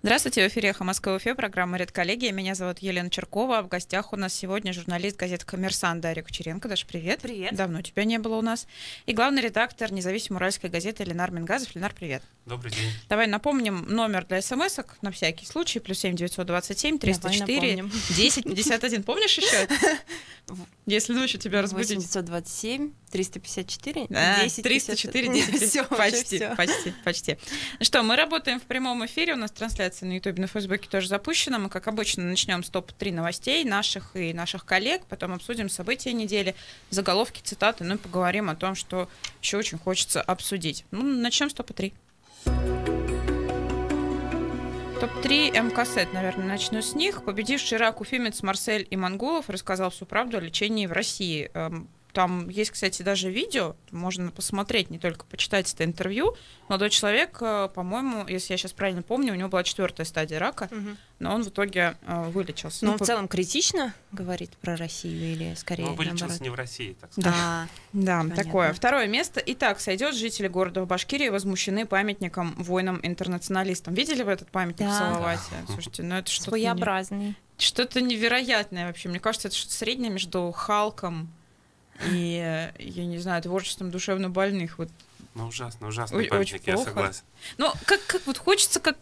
Здравствуйте, в эфире «Эхо Москвы», программа «Редколлегия». Меня зовут Елена Черкова. В гостях у нас сегодня журналист газеты «Коммерсант» Дарья Кучеренко. Даша, привет. Привет. Давно тебя не было у нас. И главный редактор независимой уральской газеты Ленар Мингазов. Ленар, привет. Добрый день. Давай напомним номер для смс-ок на всякий случай. +7 927 304 10 51. Помнишь еще? Если ночью тебя разбудить. 927 354 10 304 10. Почти. Ну что, мы работаем в прямом эфире. У нас трансляция на Ютубе, на Фейсбуке тоже запущена. Мы, как обычно, начнем с топ-3 новостей наших и наших коллег. Потом обсудим события недели, заголовки, цитаты. Ну и поговорим о том, что еще очень хочется обсудить. Ну, начнем с топа-3. Топ-3 МКСЭТ, наверное, начну с них. Победивший рак уфимец Марсель Имангулов рассказал всю правду о лечении в России. Там есть, кстати, даже видео, можно посмотреть, не только почитать это интервью. Молодой человек, по-моему, если я сейчас правильно помню, у него была 4-я стадия рака, но он в итоге вылечился. Но он в целом критично говорит про Россию или скорее вылечился наоборот? Не в России, так сказать. Да, такое. Второе место. Итак, сойдет. Жители города Башкирии возмущены памятником воинам-интернационалистам. Видели вы этот памятник в Салавате? Слушайте, ну это что-то своеобразный. Что-то невероятное вообще. Мне кажется, это что-то среднее между Халком и, я не знаю, творчеством душевнобольных. Вот. Ну, ужасно памятник, я согласен. Ну, как вот хочется, как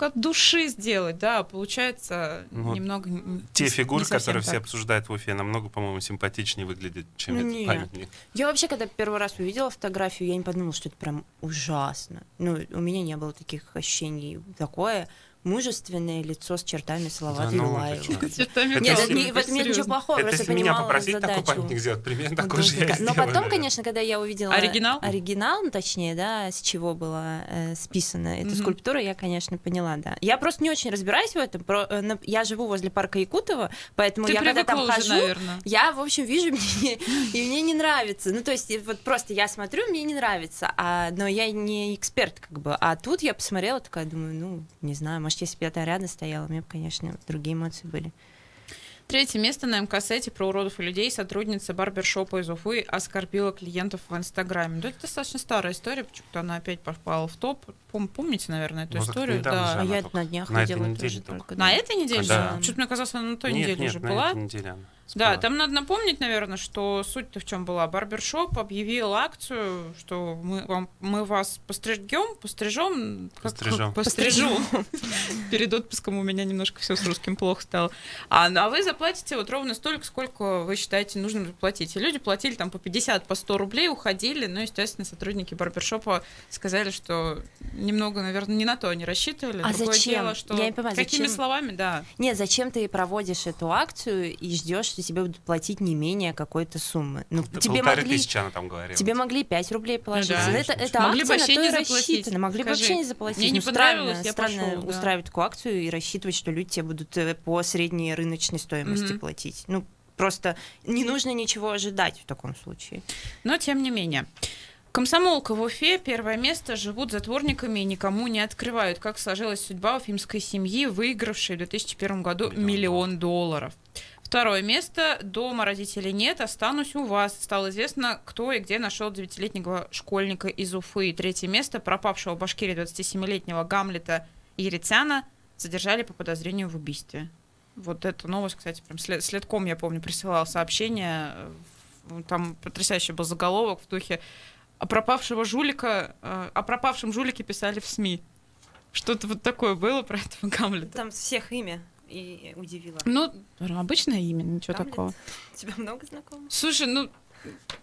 от души сделать, да, получается немного... Те фигуры, которые все обсуждают в Уфе, намного, по-моему, симпатичнее выглядят, чем этот памятник. Я вообще, когда первый раз увидела фотографию, я не подумала, что это прям ужасно. Ну, у меня не было таких ощущений. Такое мужественное лицо с чертами Салавата Юлаева. Нет, в этом нет ничего плохого, это просто если меня понимала попросить задачу. такой памятник сделать, примерно такой же я Но потом, конечно, когда я увидела оригинал, точнее, да, с чего была списана эта скульптура, я, конечно, поняла, да. Я просто не очень разбираюсь в этом. Я живу возле парка Якутова, поэтому я когда там хожу, я, в общем, вижу, и мне не нравится. Ну, то есть, вот просто я смотрю, мне не нравится, но я не эксперт, как бы. А тут я посмотрела, такая, думаю, ну, не знаю, может, если бы я там рядом стояла, у меня бы, конечно, другие эмоции были. 3-е место на МКСЭТе про уродов и людей. Сотрудница барбершопа из Уфы оскорбила клиентов в Инстаграме. Да, это достаточно старая история, почему-то она опять попала в топ. Помните, наверное, эту историю? Да. А я на днях ходила тоже только. На этой неделе? Да. Что-то мне казалось, она на той неделе уже была. На этой неделе она. Да, там надо напомнить, наверное, что суть-то в чем была. Барбершоп объявил акцию, что мы вас пострижем. Перед отпуском у меня немножко все с русским плохо стало. А вы заплатите вот ровно столько, сколько вы считаете нужным заплатить. И люди платили там по 50, по 100 рублей, уходили. Ну, естественно, сотрудники барбершопа сказали, что немного, наверное, не на то они рассчитывали. А зачем? Дело, что я не понимаю, какими зачем? словами, да. Нет, зачем ты проводишь эту акцию и ждешь, что тебе будут платить не менее какой-то суммы? Ну, тебе она там говорила. Тебе могли 5 рублей положить. Да. Это могли акция бы вообще на то не и заплатить. рассчитана. Могли бы вообще не заплатить. Мне не понравилось, я странно пошёл, да. устраивать такую акцию и рассчитывать, что люди тебе будут по средней рыночной стоимости платить. Ну, просто не нужно ничего ожидать в таком случае. Но тем не менее. Комсомолка в Уфе, 1-е место, живут затворниками и никому не открывают. Как сложилась судьба уфимской семьи, выигравшей в 2001 году $1 миллион. 2-е место. Дома родителей нет, останусь у вас. Стало известно, кто и где нашел 9-летнего школьника из Уфы. 3-е место. Пропавшего в Башкирии 27-летнего Гамлета Еритяна задержали по подозрению в убийстве. Вот эта новость, кстати, прям следком, я помню, присылал сообщение. Там потрясающий был заголовок в духе о пропавшем жулике писали в СМИ. Что-то вот такое было про этого Гамлета. Там всех имя и удивило. Ну, обычное имя, ничего Гамлет? такого. У тебя много знакомых? Слушай,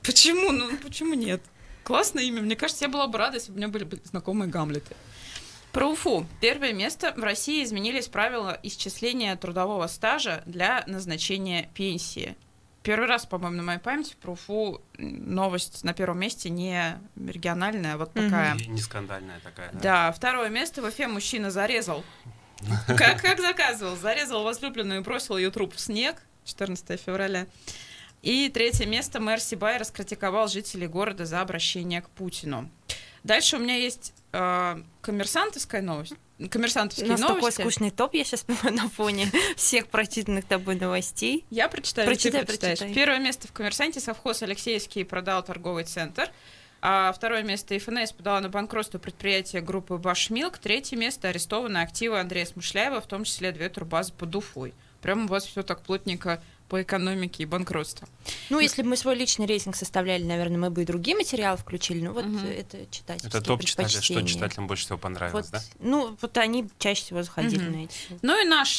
почему? Почему нет? Классное имя. Мне кажется, я была бы рада, если бы у меня были бы знакомые Гамлеты. Про Уфу. 1-е место. В России изменились правила исчисления трудового стажа для назначения пенсии. Первый раз, по-моему, на моей памяти про Уфу новость на 1-м месте не региональная, а вот такая. Не скандальная такая. Да, 2-е место. В Уфе мужчина зарезал. Как заказывал? Зарезал возлюбленную и бросил ее труп в снег. 14 февраля. И 3-е место. Мэр Сибай раскритиковал жителей города за обращение к Путину. Дальше у меня есть коммерсантовская новость. Коммерсантовские новости. У нас такой скучный топ, я сейчас на фоне всех прочитанных тобой новостей. Я прочитаю, ты прочитаешь. 1-е место в «Коммерсанте» совхоз Алексеевский продал торговый центр. А второе место ФНС подала на банкротство предприятия группы Башмилк. Третье место активы Андрея Смышляева, в том числе 2 турбазы под Уфой. Прямо у вас все так плотненько по экономике и банкротству. Ну, если бы мы свой личный рейтинг составляли, наверное, мы бы и другие материалы включили. Ну, вот это читательские Это топ читателей, что читателям больше всего понравилось, вот, да? Ну, вот они чаще всего заходили на эти. Ну и наш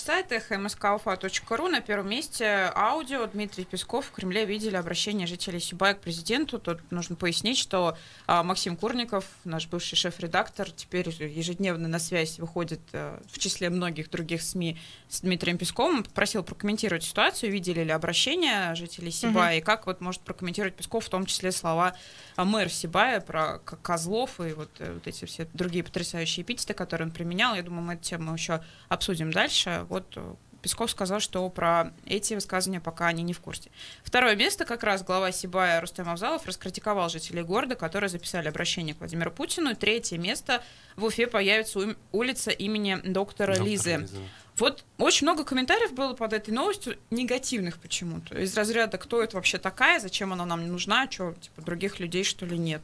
сайт mskUFA.ru. На первом месте аудио. Дмитрий Песков: в Кремле видели обращение жителей Сибая к президенту. Тут нужно пояснить, что Максим Курников, наш бывший шеф-редактор, теперь ежедневно на связь выходит в числе многих других СМИ с Дмитрием Песковым. Он попросил прокомментировать ситуацию, видели ли обращение жителей Сибая, и как вот может прокомментировать Песков, в том числе слова мэра Сибая про козлов и вот эти все другие потрясающие эпитеты, которые он применял. Я думаю, мы эту тему еще обсудим дальше. Вот Песков сказал, что про эти высказывания пока они не в курсе. Второе место, как раз глава Сибая Рустем Авзалов раскритиковал жителей города, которые записали обращение к Владимиру Путину. И третье место: в Уфе появится улица имени доктора Лизы. Вот очень много комментариев было под этой новостью, негативных почему-то. Из разряда: кто это вообще такая, зачем она нам не нужна, что, типа, других людей, что ли, нет.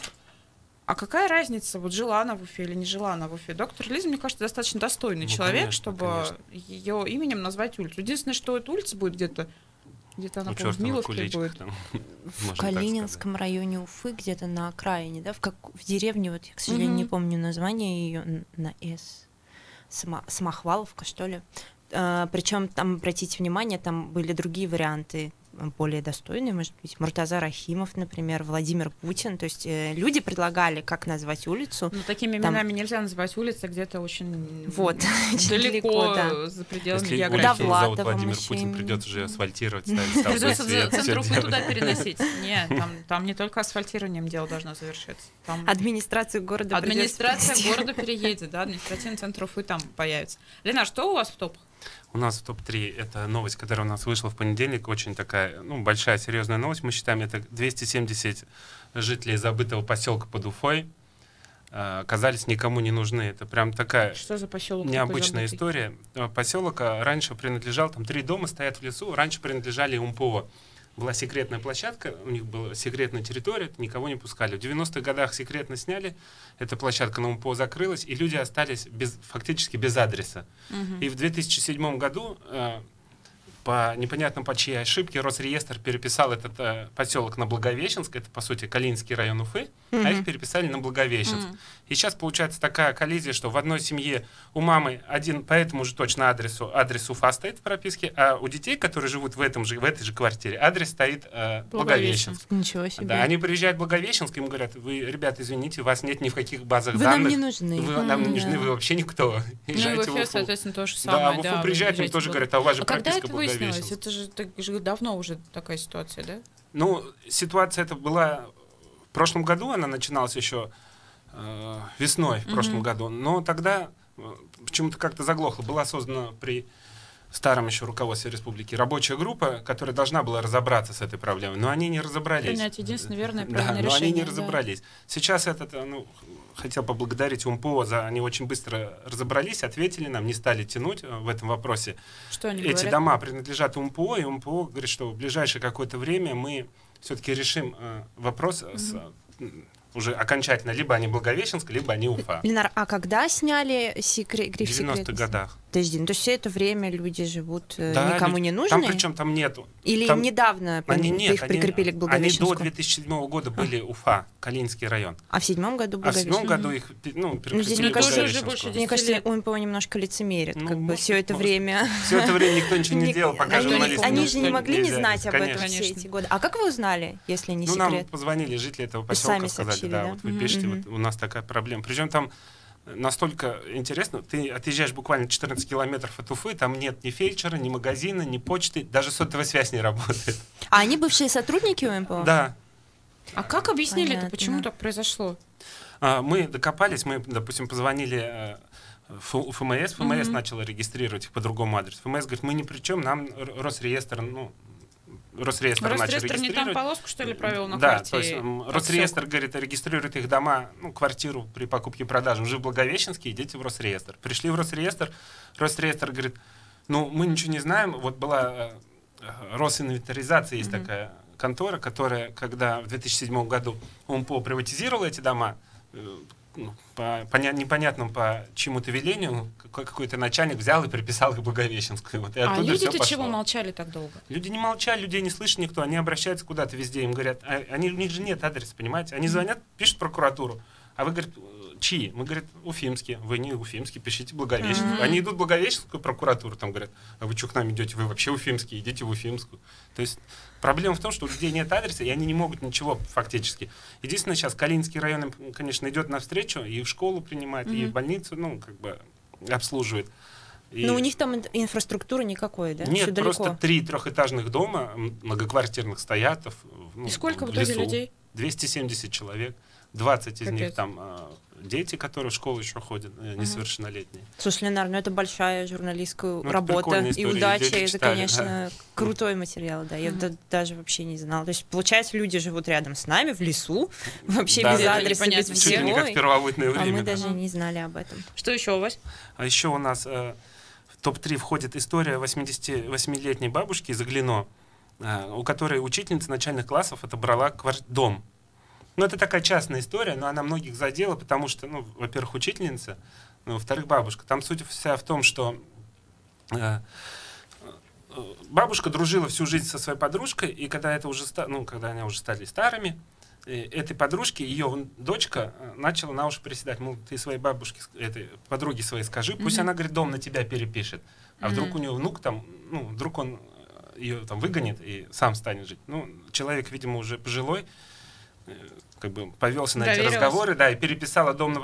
А какая разница, вот жила она в Уфе или не жила она в Уфе? Доктор Лиза, мне кажется, достаточно достойный человек, конечно, чтобы ее именем назвать улицу. Единственное, что эта улица будет где-то она, по-моему, в Миловке будет. В Калининском районе Уфы, где-то на окраине, да, в деревне, вот я, к сожалению, не помню название ее, на С. Самохваловка, что ли. Причем там, обратите внимание, там были другие варианты, более достойные, может быть, Муртаза Рахимов, например, Владимир Путин. То есть люди предлагали, как назвать улицу. Ну, такими именами нельзя называть улицы, где-то очень далеко, за пределами географии. Если зовут Владимир Путин, придется же асфальтировать, ставить. Придется центр Уфы туда переносить. Нет, там не только асфальтированием дело должно завершиться. Администрация города переедет, да, административный центр Уфы там появится. Лена, что у вас в топах? У нас в топ-3 это новость, которая у нас вышла в понедельник, очень такая, большая, серьезная новость. Мы считаем, это 270 жителей забытого поселка под Уфой оказались никому не нужны. Это прям такая необычная история. Поселок раньше принадлежал, там 3 дома стоят в лесу, раньше принадлежали УМПО. Была секретная площадка, у них была секретная территория, никого не пускали. В 90-х годах секретно сняли, эта площадка на УМПО закрылась, и люди остались фактически без адреса. И в 2007 году, непонятно по чьей ошибке, Росреестр переписал этот поселок на Благовещенск, это, по сути, Калининский район Уфы, а их переписали на Благовещенск. И сейчас получается такая коллизия, что в одной семье у мамы один по этому же точно адрес Уфа стоит в прописке, а у детей, которые живут в этой же квартире, адрес стоит Благовещенск. Ничего себе. Да, они приезжают в Благовещенск, им говорят: вы, ребята, извините, вас нет ни в каких базах данных. Вы нам не нужны. Вы нам не нужны, вы вообще никто. Ну и в Уфе, соответственно, то же самое. Да, в Уфу приезжают, им тоже говорят: а у вас же прописка Благовещенск. Это же давно уже такая ситуация, да? Ну, ситуация эта была в прошлом году, она начиналась еще весной в прошлом году, но тогда почему-то как-то заглохло. Была создана при старом еще руководстве республики рабочая группа, которая должна была разобраться с этой проблемой, но они не разобрались. Принять единственное верное правильное решение. Но они не разобрались. Сейчас хотел поблагодарить УМПО они очень быстро разобрались, ответили нам, не стали тянуть в этом вопросе. Что они говорят? Эти дома принадлежат УМПО, и УМПО говорит, что в ближайшее какое-то время мы все-таки решим вопрос уже окончательно. Либо они Благовещенск, либо они Уфа. Ленар, а когда сняли гриф секретности? В 90-х годах. Подожди, то есть все это время люди живут никому не нужны? Там причем там нету. Или там, недавно их прикрепили к Благовещенску? Они до 2007 года были Уфа, Калининский район. А в 2007 году Благовещенск? А в 2007 году их прикрепили к Благовещенску. Мне кажется, УМПО немножко лицемерит, все это время. Все это время никто ничего не делал, пока журналисты... Они же не могли не знать об этом все эти годы. А как вы узнали, если не секрет? Нам позвонили жители этого поселка, сказали, да, вот вы пишите, вот у нас такая проблема. Причем там настолько интересно, ты отъезжаешь буквально 14 километров от Уфы, там нет ни фельдшера, ни магазина, ни почты, даже сотовая связь не работает. А они бывшие сотрудники УМПО? Да. А как объяснили это? Почему так произошло? Мы докопались, мы, допустим, позвонили в ФМС, ФМС начала регистрировать их по другому адресу. ФМС говорит: мы ни при чем, нам Росреестр начал регистрировать. Не там полоску, что ли, провел на карте? Да, то есть Росреестр, говорит, регистрирует их дома, квартиру при покупке и продаже уже в Благовещенске, идите в Росреестр. Пришли в Росреестр, Росреестр говорит: мы ничего не знаем, вот была Росинвентаризация, есть такая контора, которая, когда в 2007 году УМПО приватизировала эти дома, по непонятному по чему-то велению какой-то начальник взял и приписал их Благовещенскую. Вот, а люди-то чего молчали так долго? Люди не молчали, людей не слышит никто, они обращаются куда-то везде, им говорят, у них же нет адреса, понимаете? Они звонят, пишут в прокуратуру, а вы, говорит, чьи? Мы, говорит, уфимские. Вы не уфимские, пишите Благовещенскую. Они идут в Благовещенскую прокуратуру, там говорят, а вы что к нам идете? Вы вообще уфимские, идите в Уфимскую. То есть проблема в том, что у людей нет адреса, и они не могут ничего фактически. Единственное, сейчас Калининский район, конечно, идет навстречу, и в школу принимает, и в больницу, обслуживает. Но у них там инфраструктуры никакой, да? Нет, просто 3 трехэтажных дома, многоквартирных стоят. И сколько в итоге людей? 270 человек. 20 из них там дети, которые в школу еще ходят, несовершеннолетние. Слушай, Ленар, это большая журналистская работа и удача. Это, конечно, крутой материал, да. Я даже вообще не знала. То есть, получается, люди живут рядом с нами, в лесу, вообще без адреса, без всего. Чуть ли не как в первобытное время. А мы даже не знали об этом. Что еще у вас? А еще у нас в топ-3 входит история 88-летней бабушки из Оглино, у которой учительница начальных классов отобрала дом. Это такая частная история, но она многих задела, потому что, во-первых, учительница, во-вторых, бабушка. Там суть вся в том, что бабушка дружила всю жизнь со своей подружкой, и когда когда они уже стали старыми, этой подружке ее дочка начала на уши приседать, мол, ты своей бабушке, этой подруге своей скажи, пусть она, говорит, дом на тебя перепишет, а вдруг у нее внук там, вдруг он ее там выгонит и сам станет жить. Человек, видимо, уже пожилой, повелся на эти разговоры, и переписала дом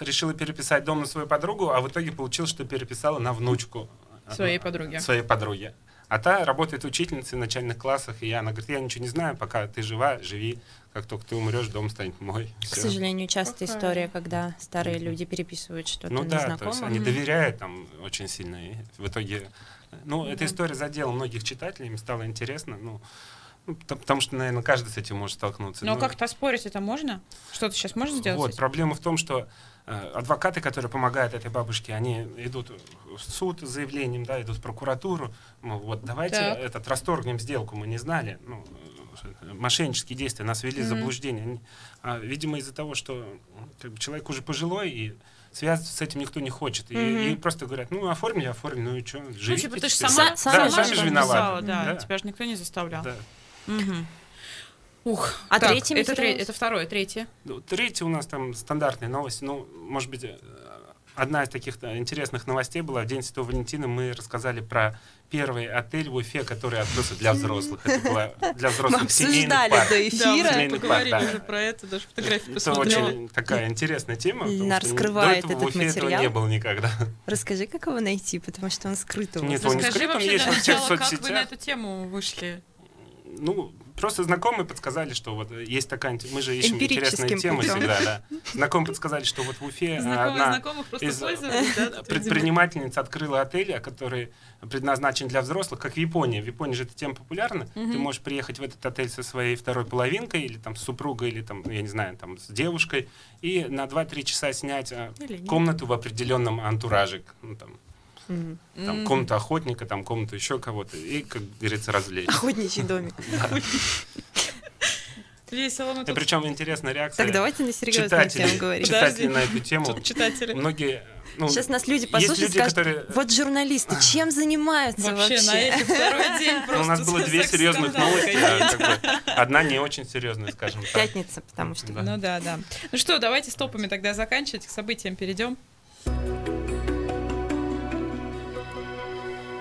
решила переписать дом на свою подругу, а в итоге получилось, что переписала на внучку своей подруги. А та работает учительницей в начальных классах, и она говорит, я ничего не знаю, пока ты жива, живи, как только ты умрешь, дом станет мой. К сожалению, частая история, когда старые люди переписывают что-то на знакомых. То есть они доверяют там очень сильно, и в итоге, эта история задела многих читателей, им стало интересно, потому что, наверное, каждый с этим может столкнуться. Но как-то спорить это можно? Что-то сейчас можно сделать? Проблема в том, что адвокаты, которые помогают этой бабушке, они идут в суд с заявлением, идут в прокуратуру, давайте расторгнем сделку, мы не знали, мошеннические действия нас ввели в заблуждение. Видимо, из-за того, что человек уже пожилой, и связываться с этим никто не хочет. И просто говорят, оформили, и что, живите. Ты же сама же виновата. Тебя же никто не заставлял. Да. Третий материал? Это второе, третье. Третье у нас там стандартные новости. Может быть, одна из таких интересных новостей была. В День Святого Валентина мы рассказали про первый отель в Уфе, который открылся для взрослых. Это была для взрослых семейный парк. До эфира. Мы поговорили уже про это, даже фотографии посмотрела. Это очень такая интересная тема. Она раскрывает этот материал. В Уфе этого не было никогда. Расскажи, как его найти, потому что он скрыт у вас. Нет, он не скрыт, он есть во всех соцсетях. Как вы на эту тему вышли? Просто знакомые подсказали, что есть такая... Мы же ищем интересные темы всегда, да. Знакомые подсказали, что в Уфе одна из предпринимательниц открыла отель, который предназначен для взрослых, как в Японии. В Японии же эта тема популярна. Ты можешь приехать в этот отель со своей второй половинкой, или там с супругой, или там, я не знаю, там с девушкой, и на 2-3 часа снять комнату в определенном антураже. Там комната охотника, там комната еще кого-то, и, как говорится, развлечь. Охотничий домик. Весело. И причем интересная реакция. Так, давайте на серьезную тему говорить. Читатели на эту тему. Читатели. Многие... Сейчас нас люди послушают и скажут, вот журналисты, чем занимаются вообще? На эти второй день просто... У нас было 2 серьезных новости, одна не очень серьезная, скажем так. Пятница, потому что... Да. Ну что, давайте с топами тогда заканчивать, к событиям перейдем.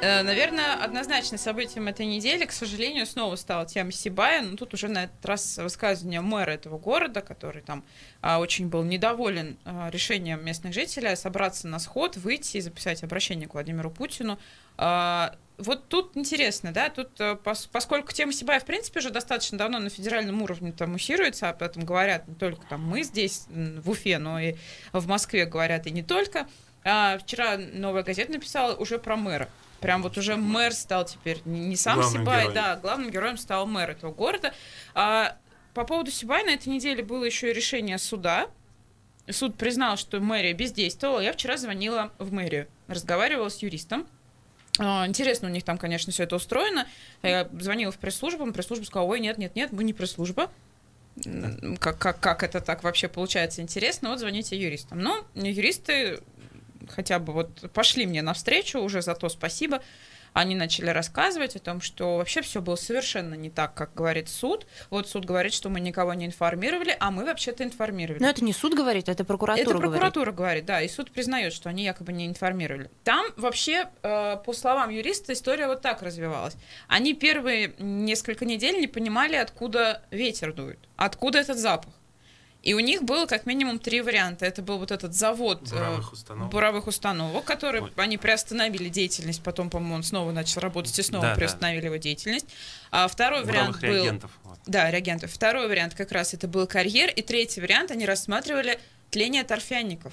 Наверное, однозначно событием этой недели, к сожалению, снова стала тема Сибая, но тут уже на этот раз высказывание мэра этого города, который там очень был недоволен решением местных жителей собраться на сход, выйти и записать обращение к Владимиру Путину. Вот тут интересно, да, тут, поскольку тема Сибая, в принципе, уже достаточно давно на федеральном уровне там муссируется, об этом говорят не только там мы здесь, в Уфе, но и в Москве говорят и не только. Вчера «Новая газета» написала уже про мэра. Прям вот уже мэр стал теперь не сам Сибай, главным героем стал мэр этого города. По поводу Сибая на этой неделе было еще и решение суда. Суд признал, что мэрия бездействовала. Я вчера звонила в мэрию, разговаривала с юристом. Интересно у них там, конечно, все это устроено. Я звонила в пресс-службу сказала, ой, нет, мы не пресс-служба. Как это так вообще получается, интересно. Вот звоните юристам. Но юристы хотя бы вот пошли мне навстречу, уже за то спасибо. Они начали рассказывать о том, что вообще все было совершенно не так, как говорит суд. Вот суд говорит, что мы никого не информировали, а мы вообще-то информировали. Но это не суд говорит, это прокуратура говорит. Это прокуратура говорит, да, и суд признает, что они якобы не информировали. Там вообще, по словам юриста, история вот так развивалась. Они первые несколько недель не понимали, откуда ветер дует, откуда этот запах. И у них было как минимум 3 варианта. Это был вот этот завод буровых установок, который они приостановили деятельность, потом, по-моему, он снова начал работать и снова приостановили его деятельность. А второй вариант был... реагентов. Да, реагентов. Второй вариант как раз это был карьер. И третий вариант они рассматривали тление торфяников.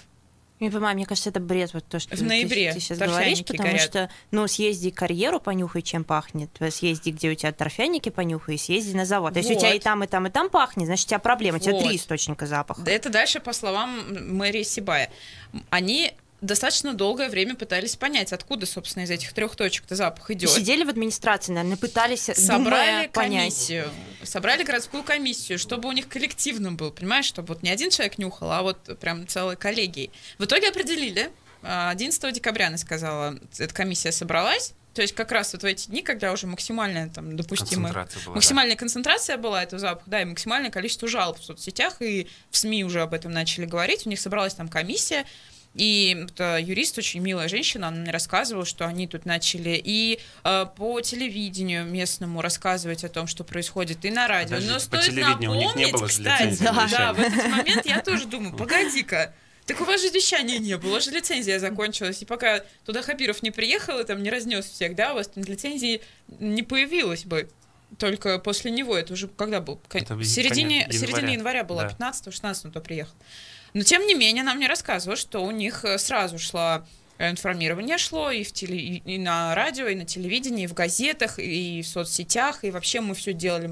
Я понимаю, мне кажется, это бред, вот то, что в ноябре ты сейчас говоришь, потому горят. Что, ну, съезди карьеру, понюхай, чем пахнет, съезди, где у тебя торфяники, понюхай, и съезди на завод. Вот. Если у тебя и там пахнет, значит, у тебя проблема, у тебя 3 источника запаха. Это дальше, по словам мэрии Сибая. Они достаточно долгое время пытались понять, откуда, собственно, из этих 3 точек-то запах идет. Сидели в администрации, наверное, пытались собрали комиссию, собрали городскую комиссию, чтобы у них коллективным был, понимаешь, чтобы вот не один человек нюхал, а вот прям целой коллегией. В итоге определили, 11 декабря, она сказала, эта комиссия собралась, то есть как раз вот в эти дни, когда уже максимальная там допустимая концентрация была этого запаха, да, и максимальное количество жалоб в соцсетях, и в СМИ уже об этом начали говорить, у них собралась там комиссия. И юрист, очень милая женщина, она мне рассказывала, что они тут начали и по телевидению местному рассказывать о том, что происходит, и на радио. Подождите, но стоит напомнить, у них не было кстати, да, в этот момент я тоже думаю, погоди-ка, так у вас же вещания не было, у вас же лицензия закончилась, и пока туда Хабиров не приехал и там не разнес всех, да, у вас там лицензии не появилось бы. Только после него, это уже когда был? В середине января было, да. 15-16 то приехал. Но, тем не менее, она мне рассказывала, что у них сразу информирование шло и на радио, и на телевидении, и в газетах, и в соцсетях, и вообще мы все делали.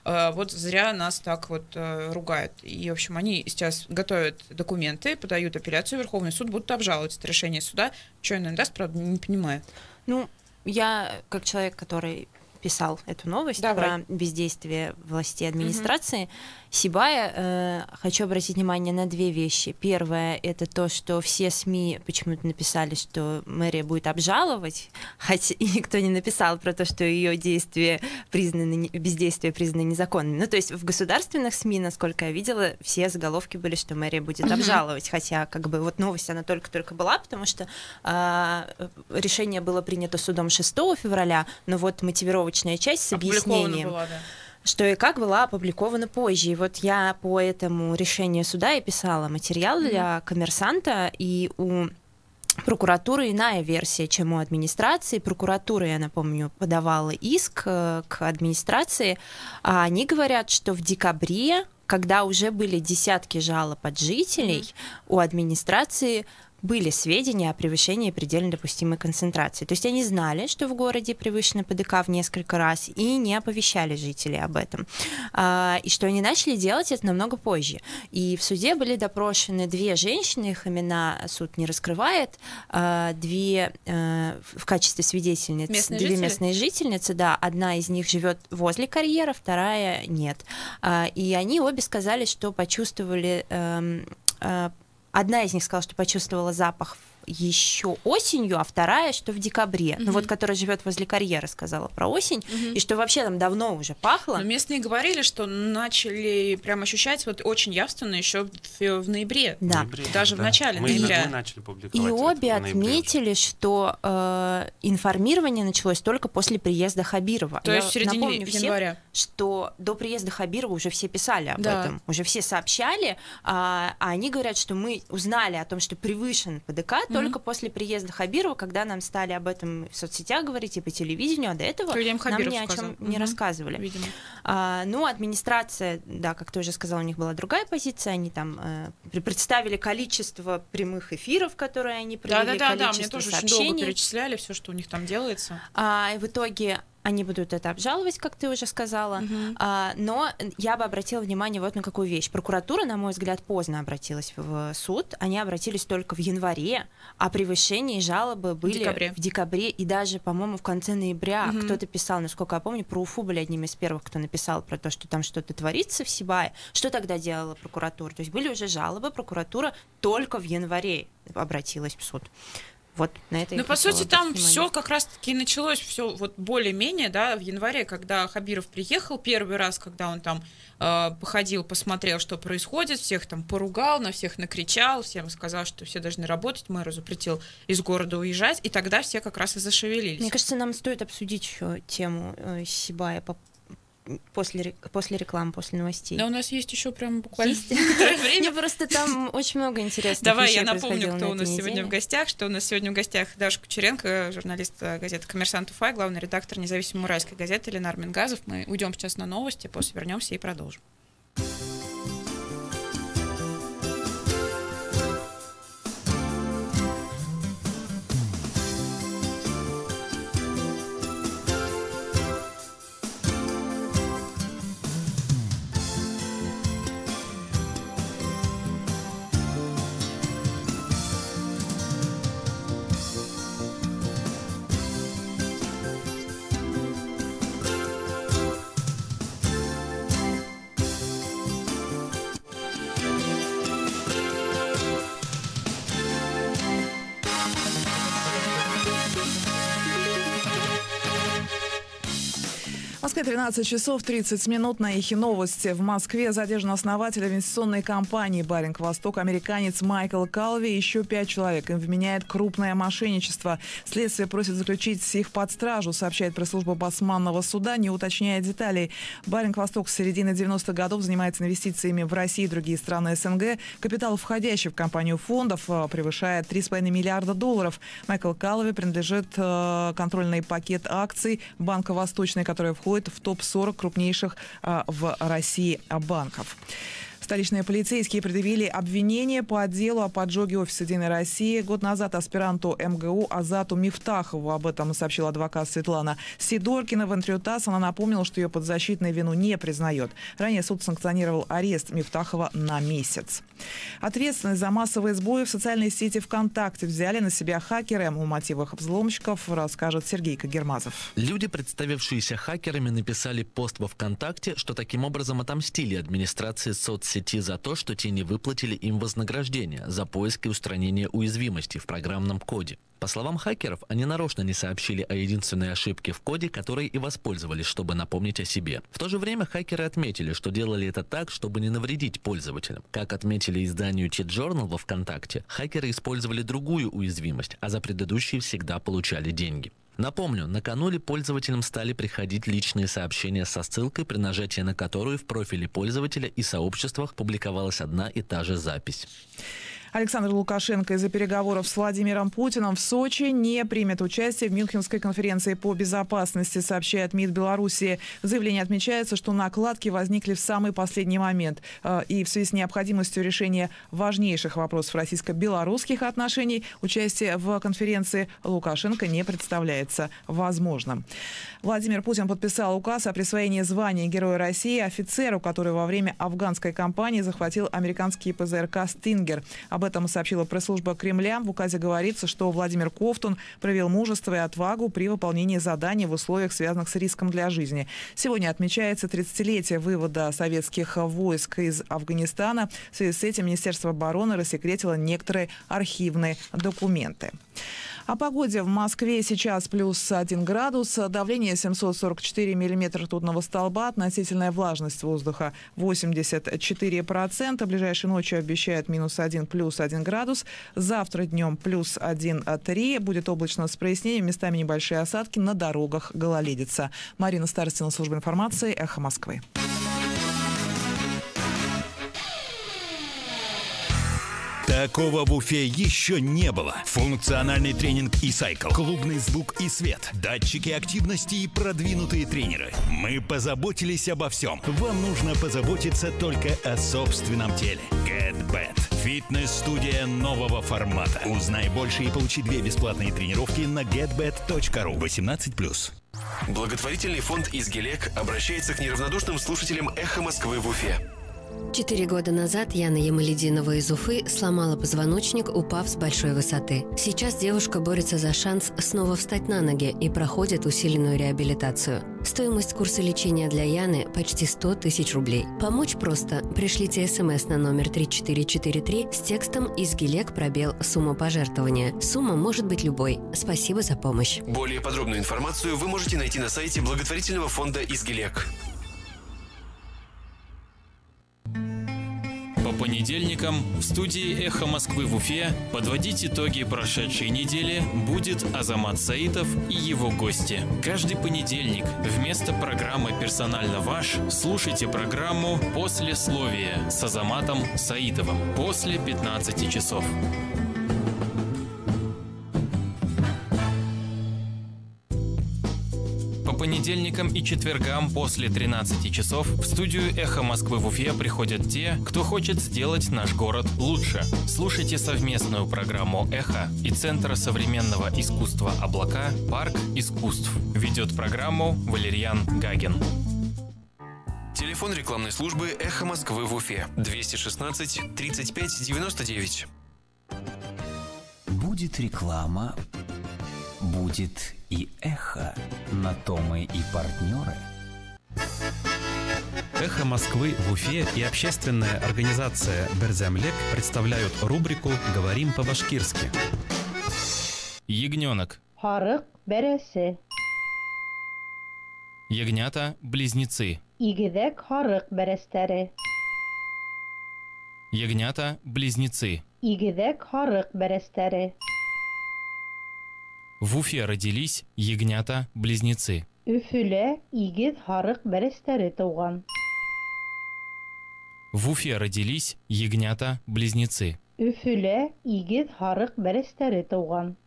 Вот зря нас так вот ругают. И, в общем, они сейчас готовят документы, подают апелляцию в Верховный суд, будут обжаловать это решение суда. Что она даст, правда, не понимаю. Ну, я, как человек, который писал эту новость про бездействие властей администрации, Сибая, хочу обратить внимание на 2 вещи. Первое — это то, что все СМИ почему-то написали, что мэрия будет обжаловать, хотя и никто не написал про то, что ее бездействие признано незаконным. Ну, то есть в государственных СМИ, насколько я видела, все заголовки были, что мэрия будет обжаловать, хотя как бы вот новость, она только-только была, потому что решение было принято судом 6 февраля, но вот мотивировочная часть с объяснением... Была, да. Что и как была опубликована позже. И вот я по этому решению суда и писала материал для «Коммерсанта», и у прокуратуры иная версия, чем у администрации. Прокуратура, я напомню, подавала иск к администрации. А они говорят, что в декабре, когда уже были десятки жалоб от жителей, у администрации были сведения о превышении предельно допустимой концентрации. То есть они знали, что в городе превышено ПДК в несколько раз, и не оповещали жителей об этом. И что они начали делать это намного позже. И в суде были допрошены 2 женщины, их имена суд не раскрывает, 2 в качестве свидетельниц, 2 местные жительницы, да, одна из них живет возле карьера, вторая нет. И они обе сказали, что почувствовали... Одна из них сказала, что почувствовала запах еще осенью, а вторая, что в декабре. Ну вот, которая живет возле карьера, сказала про осень, и что вообще там давно уже пахло. Но местные говорили, что начали прям ощущать вот очень явственно еще в ноябре. Да. Даже в начале ноября. Мы начали публиковать. И обе отметили, что информирование началось только после приезда Хабирова. То есть в середине января. Что до приезда Хабирова уже все писали об этом, уже все сообщали, а они говорят, что мы узнали о том, что превышен ПДК только после приезда Хабирова, когда нам стали об этом в соцсетях говорить и по телевидению, а до этого нам ни о чем не рассказывали. Ну, администрация, да, как ты уже сказала, у них была другая позиция, они там представили количество прямых эфиров, которые они провели, количество мне тоже сообщений. очень долго перечисляли все, что у них там делается. И в итоге они будут это обжаловать, как ты уже сказала, но я бы обратила внимание вот на какую вещь. Прокуратура, на мой взгляд, поздно обратилась в суд, они обратились только в январе, а превышение и жалобы были в декабре и даже, по-моему, в конце ноября. Кто-то писал, насколько я помню, про Уфу были одним из первых, кто написал про то, что там что-то творится в Сибае. Что тогда делала прокуратура? То есть были уже жалобы, прокуратура только в январе обратилась в суд. Вот на это. Ну, по сути, там все как раз-таки началось, все вот более-менее, да, в январе, когда Хабиров приехал первый раз, когда он там походил, посмотрел, что происходит, всех там поругал, на всех накричал, всем сказал, что все должны работать, мэру запретил из города уезжать, и тогда все как раз и зашевелились. Мне кажется, нам стоит обсудить еще тему Сибая после рекламы, после новостей. Да, у нас есть еще прям буквально время. Мне просто там очень много интересных Давай вещей. Давай я напомню, кто у нас сегодня в гостях, что у нас сегодня в гостях Даша Кучеренко, журналист газеты «Коммерсант Уфа», главный редактор независимой уральской газеты Ленар Мингазов. Мы уйдем сейчас на новости, после вернемся и продолжим. В Москве 13 часов 30 минут. На Эхе новости. В Москве задержан основатель инвестиционной компании «Баринг Восток», американец Майкл Калви. Еще 5 человек. Им вменяет крупное мошенничество. Следствие просит заключить их под стражу, сообщает пресс-служба Басманного суда, не уточняя деталей. «Баринг Восток» с середины 90-х годов занимается инвестициями в Россию и другие страны СНГ. Капитал, входящий в компанию фондов, превышает $3,5 миллиарда. Майкл Калви принадлежит контрольный пакет акций Банка Восточный, который входит в топ-40 крупнейших в России банков. Столичные полицейские предъявили обвинение по делу о поджоге офиса «Единой России». Год назад аспиранту МГУ Азату Мифтахову, об этом сообщила адвокат Светлана Сидоркина. В интервью ТАСС она напомнила, что ее подзащитная вину не признает. Ранее суд санкционировал арест Мифтахова на месяц. Ответственность за массовые сбои в социальной сети ВКонтакте взяли на себя хакеры. О мотивах взломщиков расскажет Сергей Кагермазов. Люди, представившиеся хакерами, написали пост во ВКонтакте, что таким образом отомстили администрации соцсети за то, что те не выплатили им вознаграждение за поиск и устранение уязвимостей в программном коде. По словам хакеров, они нарочно не сообщили о единственной ошибке в коде, которой и воспользовались, чтобы напомнить о себе. В то же время хакеры отметили, что делали это так, чтобы не навредить пользователям. Как отметили изданию T-Journal во ВКонтакте, хакеры использовали другую уязвимость, а за предыдущие всегда получали деньги. Напомню, накануне пользователям стали приходить личные сообщения со ссылкой, при нажатии на которую в профиле пользователя и сообществах публиковалась одна и та же запись. Александр Лукашенко из-за переговоров с Владимиром Путиным в Сочи не примет участие в Мюнхенской конференции по безопасности, сообщает МИД Белоруссии. В заявлении отмечается, что накладки возникли в самый последний момент. И в связи с необходимостью решения важнейших вопросов российско-белорусских отношений участие в конференции Лукашенко не представляется возможным. Владимир Путин подписал указ о присвоении звания Героя России офицеру, который во время афганской кампании захватил американский ПЗРК «Стингер». Об этом сообщила пресс-служба Кремля. В указе говорится, что Владимир Ковтун проявил мужество и отвагу при выполнении заданий в условиях, связанных с риском для жизни. Сегодня отмечается 30-летие вывода советских войск из Афганистана. В связи с этим Министерство обороны рассекретило некоторые архивные документы. О погоде. В Москве сейчас плюс 1 градус, давление 744 миллиметра ртутного столба, относительная влажность воздуха 84%. Ближайшей ночью обещают -1, +1 градус. Завтра днем +1,3. Будет облачно с прояснением, местами небольшие осадки, на дорогах гололедица. Марина Старостина, служба информации, Эхо Москвы. Такого в Уфе еще не было. Функциональный тренинг eCycle, клубный звук и свет, датчики активности и продвинутые тренеры. Мы позаботились обо всем. Вам нужно позаботиться только о собственном теле. GetBet. Фитнес-студия нового формата. Узнай больше и получи 2 бесплатные тренировки на getbet.ru. 18+. Благотворительный фонд «Изгелек» обращается к неравнодушным слушателям «Эхо Москвы» в Уфе. 4 года назад Яна Ямалединова из Уфы сломала позвоночник, упав с большой высоты. Сейчас девушка борется за шанс снова встать на ноги и проходит усиленную реабилитацию. Стоимость курса лечения для Яны – почти 100 тысяч рублей. Помочь просто. Пришлите СМС на номер 3443 с текстом «Изгелек пробел сумма пожертвования». Сумма может быть любой. Спасибо за помощь. Более подробную информацию вы можете найти на сайте благотворительного фонда «Изгелек». По понедельникам в студии «Эхо Москвы» в Уфе подводить итоги прошедшей недели будет Азамат Саитов и его гости. Каждый понедельник вместо программы «Персонально ваш» слушайте программу «Послесловие» с Азаматом Саитовым после 15 часов. По понедельникам и четвергам после 13 часов в студию «Эхо Москвы» в Уфе приходят те, кто хочет сделать наш город лучше. Слушайте совместную программу «Эхо» и Центра современного искусства «Облака» «Парк искусств». Ведет программу Валерьян Гагин. Телефон рекламной службы «Эхо Москвы» в Уфе 216 35 99. Будет реклама, будет и эхо. На то мы и партнеры. «Эхо Москвы» в Уфе и общественная организация «Берземлек» представляют рубрику «Говорим по-башкирски». Ягненок. Харык бересе. Ягнята-близнецы. Игедек харык берестере. Ягнята-близнецы. Игедек харык берестере. В Уфе родились ягнята-близнецы. Үфүле игед харык берестере туган. В Уфе родились ягнята-близнецы. Үфүле игед харык берестере туган.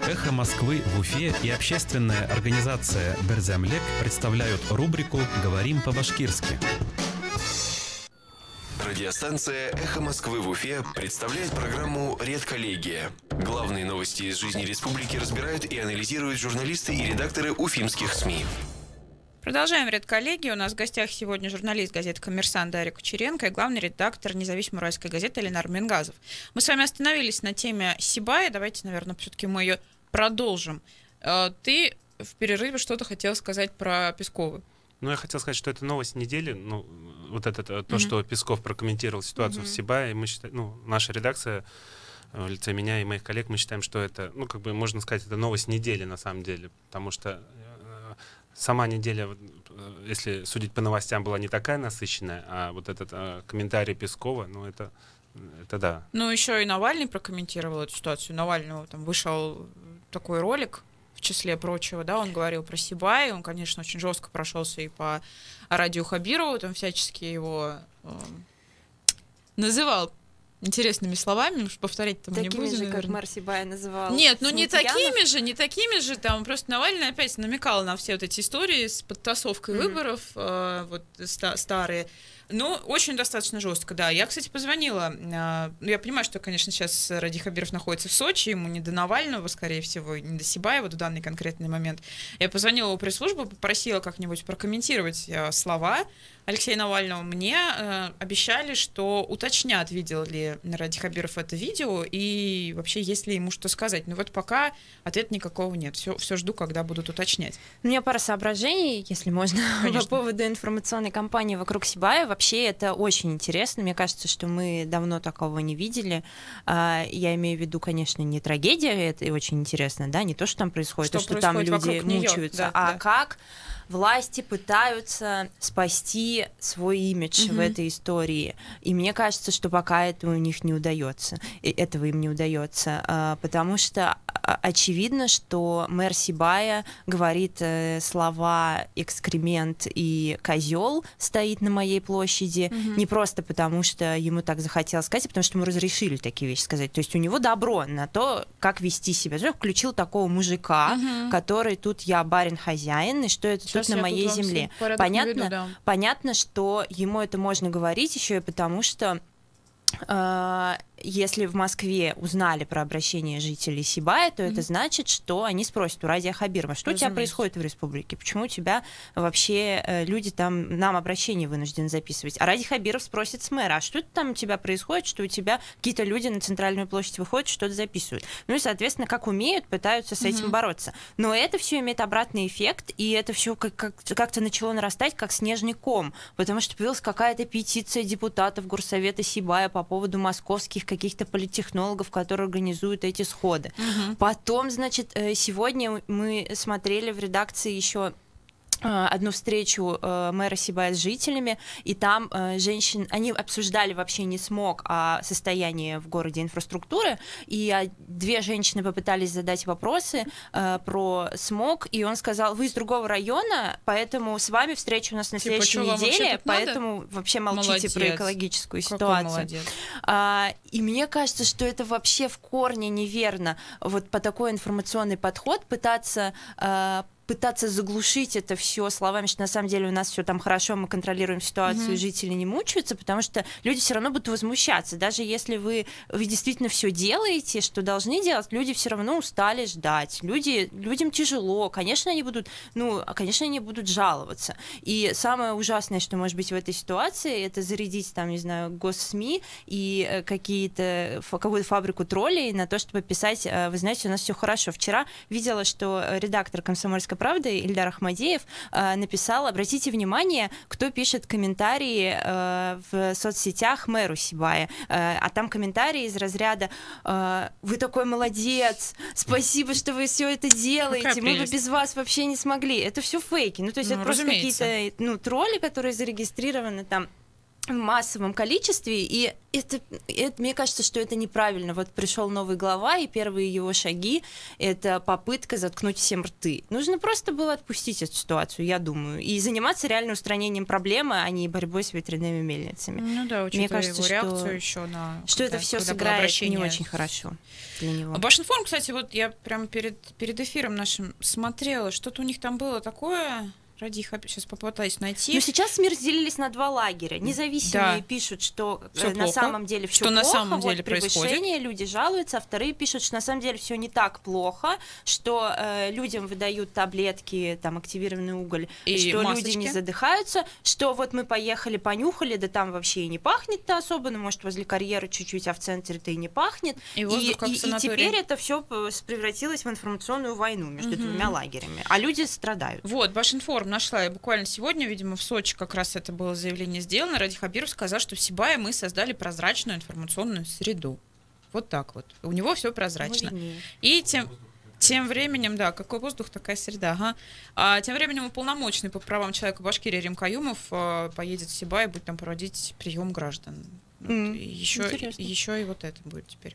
«Эхо Москвы» в Уфе и общественная организация «Берземлек» представляют рубрику «Говорим по-башкирски». Радиостанция «Эхо Москвы» в Уфе представляет программу «Редколлегия». Главные новости из жизни республики разбирают и анализируют журналисты и редакторы уфимских СМИ. Продолжаем редколлегию. У нас в гостях сегодня журналист газеты «Коммерсант» Дарья Кучеренко и главный редактор независимой уральской газеты Ленар Мингазов. Мы с вами остановились на теме Сибая. Давайте, наверное, все-таки мы ее продолжим. Ты в перерыве что-то хотел сказать про Пескова. Ну, я хотел сказать, что это новость недели. Ну, вот это то, что Песков прокомментировал ситуацию в Сибае. И мы считаем, ну, наша редакция в лице меня и моих коллег, мы считаем, что это, ну, как бы можно сказать, это новость недели на самом деле. Потому что сама неделя, если судить по новостям, была не такая насыщенная, а вот этот комментарий Пескова, ну, это да. Ну, еще и Навальный прокомментировал эту ситуацию. Навального там вышел такой ролик, в числе прочего, да, он говорил про Сибай, он, конечно, очень жестко прошелся и по радио Хабирову, там всячески его называл интересными словами, уж повторять там не будем. Такими же, как мэр Сибая называл. Нет, ну не такими же, там просто Навальный опять намекал на все вот эти истории с подтасовкой выборов, вот старые. Ну, очень достаточно жестко, да. Я, кстати, позвонила. Я понимаю, что, конечно, сейчас Ради Хабиров находится в Сочи, ему не до Навального, скорее всего, не до Сибаева в данный конкретный момент. Я позвонила в пресс-службу, попросила как-нибудь прокомментировать слова Алексея Навального. Мне обещали, что уточнят, видел ли Ради Хабиров это видео и вообще есть ли ему что сказать. Но вот пока ответа никакого нет. Все жду, когда будут уточнять. У меня пара соображений, если можно, по поводу информационной кампании вокруг Сибаева. Вообще это очень интересно. Мне кажется, что мы давно такого не видели. Я имею в виду, конечно, не трагедия, это очень интересно, да, не то, что там происходит, что там люди мучаются, как власти пытаются спасти свой имидж в этой истории. И мне кажется, что пока этого у них не удается, этого им не удается, потому что очевидно, что мэр Сибая говорит слова «экскремент» и «козел» стоит на моей площади, не просто потому, что ему так захотелось сказать, а потому что ему разрешили такие вещи сказать. То есть у него добро на то, как вести себя. Он включил такого мужика, который тут я барин-хозяин, и что это тут на моей земле. Понятно, что ему это можно говорить еще и потому, что если в Москве узнали про обращение жителей Сибая, то это значит, что они спросят у Радия Хабирова, что у тебя происходит в республике, почему у тебя вообще люди там нам обращение вынуждены записывать. А Радий Хабиров спросит с мэра, а что это там у тебя происходит, что у тебя какие-то люди на центральную площадь выходят, что-то записывают. Ну и, соответственно, как умеют, пытаются с этим бороться. Но это все имеет обратный эффект, и это все как-то начало нарастать, как снежный ком, потому что появилась какая-то петиция депутатов Горсовета Сибая по поводу московских каких-то политтехнологов, которые организуют эти сходы. Потом, значит, сегодня мы смотрели в редакции еще одну встречу мэра Сибая с жителями, и там женщин, они обсуждали вообще не смог, а состояние в городе инфраструктуры, и две женщины попытались задать вопросы про смог, и он сказал, вы из другого района, поэтому с вами встреча у нас на следующей неделе, поэтому вообще молчите про экологическую ситуацию. И мне кажется, что это вообще в корне неверно, вот по такой информационный подход пытаться заглушить это все словами, что на самом деле у нас все там хорошо, мы контролируем ситуацию, и жители не мучаются, потому что люди все равно будут возмущаться. Даже если вы действительно все делаете, что должны делать, люди все равно устали ждать. Людям тяжело. Конечно, они будут жаловаться. И самое ужасное, что может быть в этой ситуации, это зарядить там, не знаю, госсми и какую-то фабрику троллей на то, чтобы писать, вы знаете, у нас все хорошо. Вчера видела, что редактор «Комсомольской правды» Ильдар Ахмадеев написал, обратите внимание, кто пишет комментарии в соцсетях мэру Сибая. А там комментарии из разряда «Вы такой молодец, спасибо, что вы все это делаете, мы бы без вас вообще не смогли». Это все фейки. Ну, то есть это просто какие-то тролли, которые зарегистрированы там в массовом количестве, и это, мне кажется, что это неправильно. Вот пришел новый глава, и первые его шаги — это попытка заткнуть всем рты. Нужно просто было отпустить эту ситуацию, я думаю, и заниматься реально устранением проблемы, а не борьбой с ветряными мельницами. Ну да, мне кажется, его реакцию еще на... Что это все сыграет не очень хорошо для него. Башинформ, кстати, вот я прямо перед эфиром нашим смотрела, что-то у них там было такое... Сейчас попытаюсь найти. Но сейчас СМИ разделились на два лагеря. Независимые пишут, что на самом деле все плохо, на самом деле превышение, люди жалуются, а вторые пишут, что на самом деле все не так плохо, что людям выдают таблетки, там, активированный уголь, и что масочки. Люди не задыхаются, что вот мы поехали, понюхали, да там вообще и не пахнет-то особо, ну, может, возле карьеры чуть-чуть, а в центре-то и не пахнет. И теперь это все превратилось в информационную войну между двумя лагерями, а люди страдают. Вот, Башинформ нашла я буквально сегодня, видимо, в Сочи как раз это было заявление сделано. Радий Хабиров сказал, что в Сибае мы создали прозрачную информационную среду. Вот так вот. У него все прозрачно. И тем временем, да, какой воздух, такая среда. Ага. А тем временем уполномоченный по правам человека Башкирии Рим Каюмов поедет в Сибай и будет там проводить прием граждан. Еще и вот это будет теперь.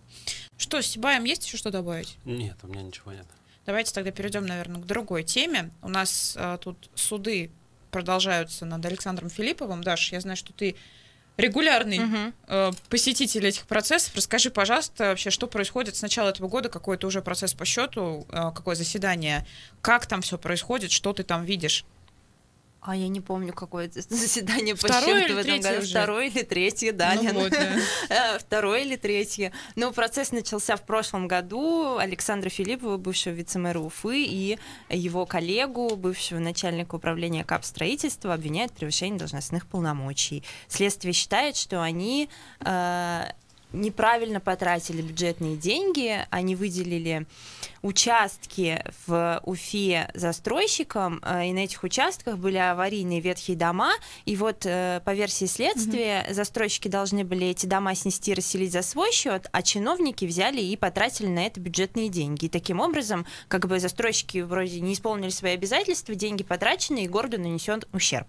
Что, с Сибаем есть еще что добавить? Нет, у меня ничего нет. Давайте тогда перейдем, наверное, к другой теме. У нас тут суды продолжаются над Александром Филипповым. Даш, я знаю, что ты регулярный посетитель этих процессов. Расскажи, пожалуйста, вообще, что происходит с начала этого года, какой это уже процесс по счету, какое заседание, как там все происходит, что ты там видишь? А я не помню, какое заседание по счету в этом году. Второе или третье, да, ну, вот, да. Второе или третье. Но процесс начался в прошлом году. Александра Филиппова, бывшего вице-мэра Уфы, и его коллегу, бывшего начальника управления капстроительства, обвиняют в превышении должностных полномочий. Следствие считает, что они неправильно потратили бюджетные деньги, они выделили участки в Уфе застройщикам, и на этих участках были аварийные ветхие дома, и вот по версии следствия застройщики должны были эти дома снести и расселить за свой счет, а чиновники взяли и потратили на это бюджетные деньги. И таким образом, как бы застройщики вроде не исполнили свои обязательства, деньги потрачены, и городу нанесен ущерб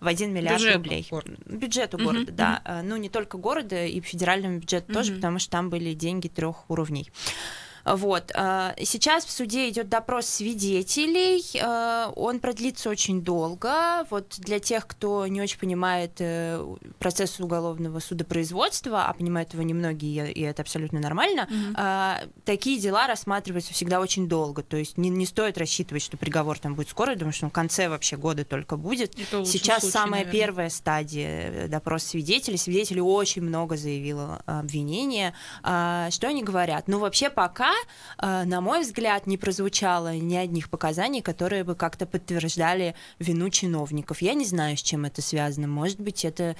в 1 миллиард рублей. Бюджету города, да. Ну, не только города, и федеральному бюджету тоже, потому что там были деньги 3 уровней. Вот. Сейчас в суде идет допрос свидетелей. Он продлится очень долго. Вот для тех, кто не очень понимает процесс уголовного судопроизводства, а понимают его немногие, и это абсолютно нормально, такие дела рассматриваются всегда очень долго. То есть не стоит рассчитывать, что приговор там будет скоро, потому что в конце вообще года только будет. Сейчас самая первая стадия допрос свидетелей. Свидетелей очень много заявило обвинение. Что они говорят? Ну, вообще пока, на мой взгляд, не прозвучало ни одних показаний, которые бы как-то подтверждали вину чиновников. Я не знаю, с чем это связано. Может быть, это,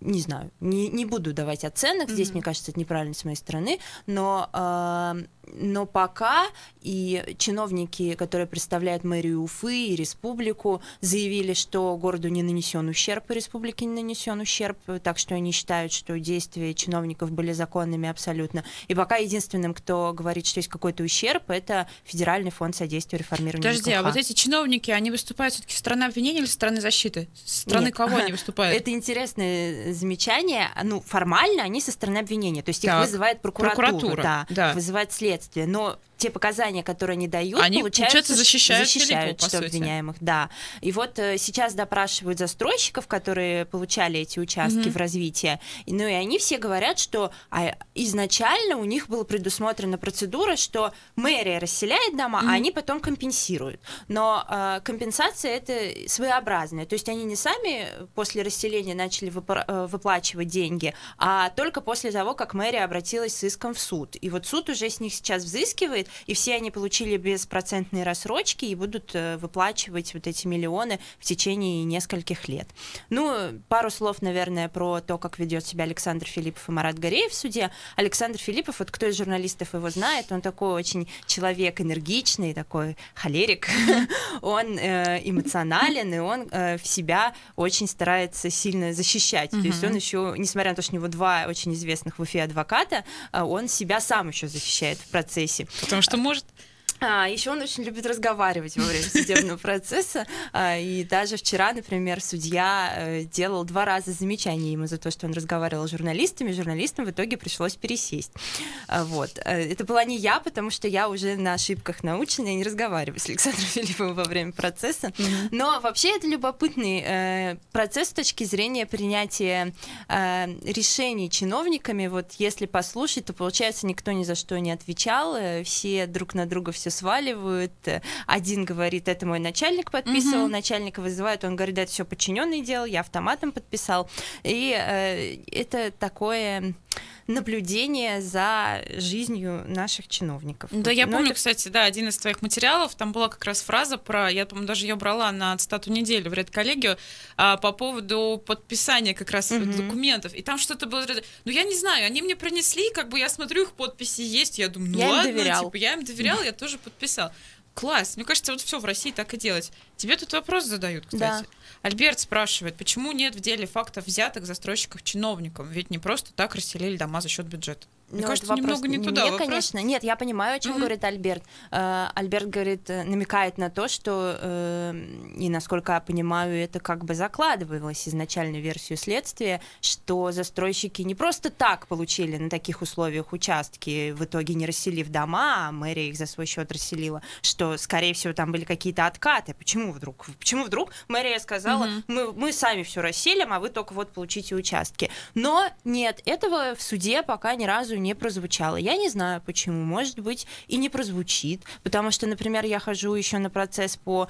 не знаю, не буду давать оценок. Здесь, мне кажется, это неправильно с моей стороны, но пока и чиновники, которые представляют мэрию Уфы и республику, заявили, что городу не нанесен ущерб, и республике не нанесен ущерб, так что они считают, что действия чиновников были законными абсолютно. И пока единственным, кто говорит, что есть какой-то ущерб, это Федеральный фонд содействия реформированию. Подожди, а вот эти чиновники, они выступают все-таки со стороны обвинения или со стороны защиты? Со стороны кого они выступают? Это интересное замечание. Ну, формально они со стороны обвинения, то есть их вызывает прокуратура. Да, вызывает следствие. Но те показания, которые они дают, они, получается, защищают Филиппова, что обвиняемых. Да. И вот сейчас допрашивают застройщиков, которые получали эти участки в развитии. Ну и они все говорят, что изначально у них была предусмотрена процедура, что мэрия расселяет дома, а они потом компенсируют. Но компенсация это своеобразная. То есть они не сами после расселения начали выплачивать деньги, а только после того, как мэрия обратилась с иском в суд. И вот суд уже с них сейчас взыскивает, и все они получили беспроцентные рассрочки и будут выплачивать вот эти миллионы в течение нескольких лет. Ну, пару слов, наверное, про то, как ведет себя Александр Филиппов и Марат Гореев в суде. Александр Филиппов, вот кто из журналистов его знает, он такой очень человек энергичный, такой холерик, он эмоционален, и он в себя очень старается сильно защищать. То есть он еще, несмотря на то, что у него два очень известных в Уфе адвоката, он себя сам еще защищает в процессе. Потому что может... Еще он очень любит разговаривать во время судебного процесса. И даже вчера, например, судья делал 2 раза замечания ему за то, что он разговаривал с журналистами. Журналистам в итоге пришлось пересесть. Вот. Это была не я, потому что я уже на ошибках научена и не разговариваю с Александром Филипповым во время процесса. Но вообще это любопытный процесс с точки зрения принятия решений чиновниками. Вот если послушать, то получается, никто ни за что не отвечал. Все друг на друга все сваливают. Один говорит, это мой начальник подписывал, начальника вызывают, он говорит, это все подчиненный делал, я автоматом подписал. И это такое наблюдение за жизнью наших чиновников. Да, я помню, кстати, да, один из твоих материалов, там была как раз фраза про, я, по-моему, даже ее брала на цитату недели в редколлегию по поводу подписания как раз документов. И там что-то было, ну, я не знаю, они мне принесли, как бы я смотрю, их подписи есть, я думаю, ну я ладно, типа, я им доверял, я тоже подписал. Класс. Мне кажется, вот все в России так и делать. Тебе тут вопрос задают, кстати. Да. Альберт спрашивает, почему нет в деле фактов взяток застройщиков чиновникам? Ведь не просто так расселили дома за счет бюджета. Мне кажется, немного не туда вопрос. Конечно. Нет, я понимаю, о чем говорит Альберт. Альберт говорит, намекает на то, что, и насколько я понимаю, это как бы закладывалось изначально в версию следствия, что застройщики не просто так получили на таких условиях участки, в итоге не расселив дома, а мэрия их за свой счет расселила, что, скорее всего, там были какие-то откаты. Почему вдруг? Почему вдруг мэрия сказала, мы сами все расселим, а вы только вот получите участки. Но нет, этого в суде пока ни разу не прозвучало. Я не знаю, почему. Может быть, и не прозвучит. Потому что, например, я хожу еще на процесс по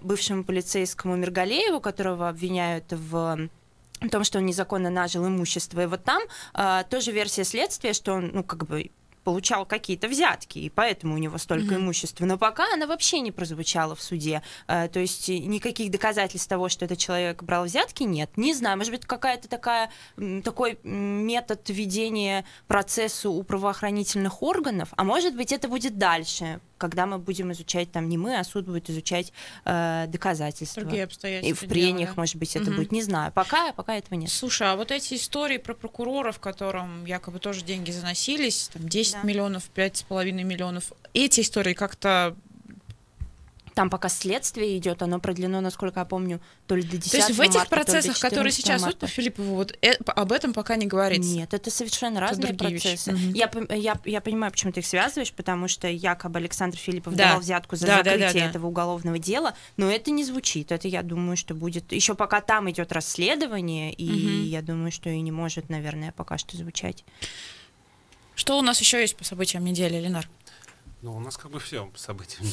бывшему полицейскому Миргалееву, которого обвиняют в том, что он незаконно нажил имущество. И вот там тоже версия следствия, что он, ну, как бы получал какие-то взятки, и поэтому у него столько имущества. Но пока она вообще не прозвучала в суде. То есть никаких доказательств того, что этот человек брал взятки, нет. Не знаю, может быть, какая-то такой метод ведения процесса у правоохранительных органов, а может быть, это будет дальше, когда мы будем изучать, там не мы, а суд будет изучать доказательства. Другие обстоятельства. И в прениях, да? Может быть, это будет. Не знаю. Пока этого нет. Слушай, а вот эти истории про прокуроров, которым якобы тоже деньги заносились, там 10 миллионов, 5,5 миллионов, эти истории как-то Там пока следствие идет, оно продлено, насколько я помню, то ли до 10 марта. То есть в этих процессах, которые сейчас идут по Филиппову, вот об этом пока не говорится? Нет, это совершенно разные процессы. Я понимаю, почему ты их связываешь, потому что якобы Александр Филиппов давал взятку за закрытие этого уголовного дела, но это не звучит. Это, я думаю, что будет... Еще пока там идет расследование, и я думаю, что и не может, наверное, пока что звучать. Что у нас еще есть по событиям недели, Ленар? Ну, у нас как бы все по событиям.